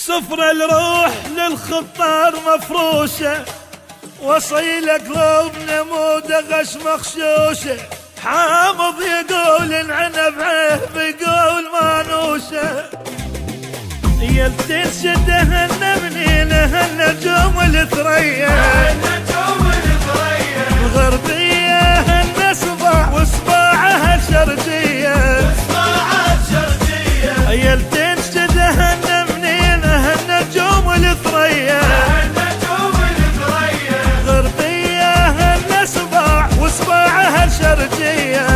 سفرة الروح للخطار مفروشة، وصيل قلوبنا مودغش مخشوشة، حامض يقول العنب عهب يقول مانوشة، يلتين شدهن منينه النجوم الثريا، الغربية هن صباح وصباعها الشرقية، يلتين شدهن منينه النجوم الثريا، غربية هن صباح وصباعها الشرقية،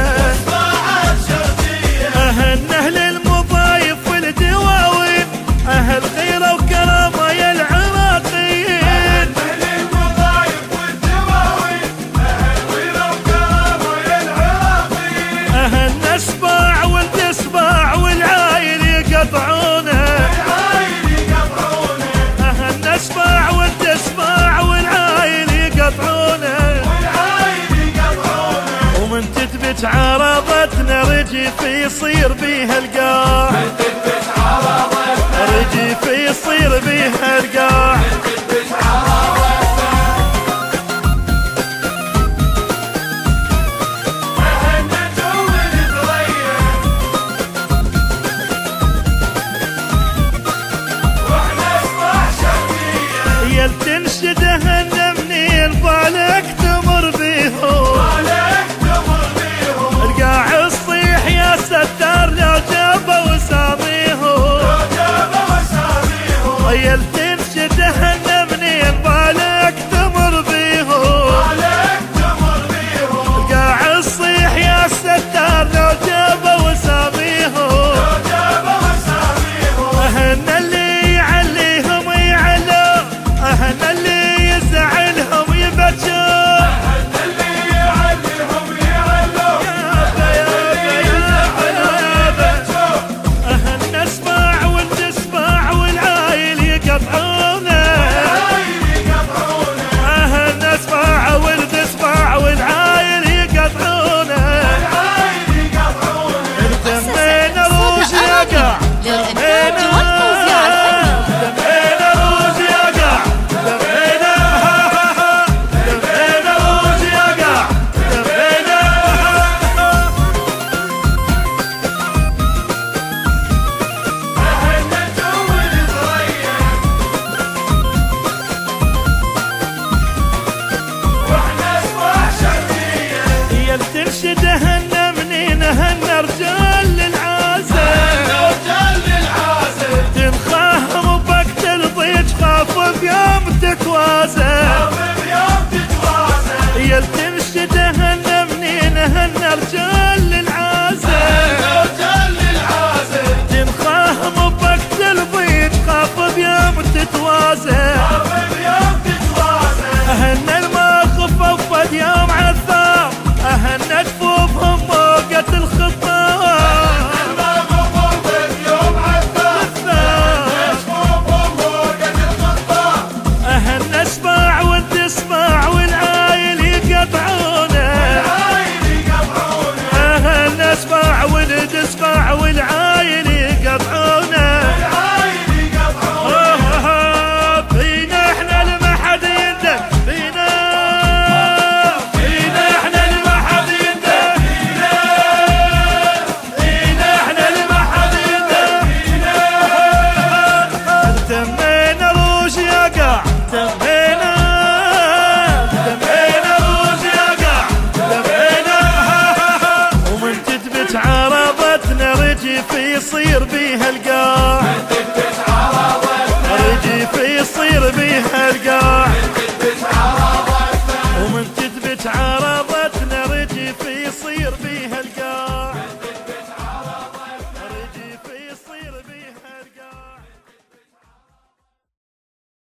أهل أهل المضايف والدواوين، أهل خيرة وكرامة يا العراقيين، أهل المضايف والدواوين، أهل خيرة وكرامة يا العراقيين، أهل نسباع ولد سباع والعايل يقطعونه، أهل نسباع ولد سباع والعايل يقطعونه، ومن تثبت عرضتنا رجف يصير بيها القاع، رجف يصير بيها القاع، يلتنشدهن منين بالك تمر بيهم، القاع الصيح يا ستار لو جابوا وساميهم، يلتنشدهن منين بالك تمر بيهم، القاع الصيح يا ستار لو جابوا وساميهم، أهن اللي يعليهم يعلو، أهن اللي يزعلهم يبكوا، أهل اللي يعليهم يعلو، أهل نسمع والتسمع والعايل يقطعونه، أهل نسمع والتسمع والعايل يقطعونه، دمينا روج يقع، تنشدهن منينهن رجال للعازل، تنخاهم بوقت الضيج خاف بيوم تتوازن، يلتنشدهن منينهن رجال للعازل، تنخاهم بوقت الضيج خاف بيوم تتوازن، أهن الموقف أفضل يوم عثار، أهن كفوفهم موقت الخطار، أهن نسمع والتسمع والعايل يقطعونه، أهن نسمع والتسمع والعايل يقطعونه، فينا احنا لما حد يندم، فينا احنا لما حد يندم، فينا احنا لما حد يندم، تمينا روج يقع، تمينا روج يقع، تمينا، ومن تثبت عرضتنا رجف يصير بيها القاع.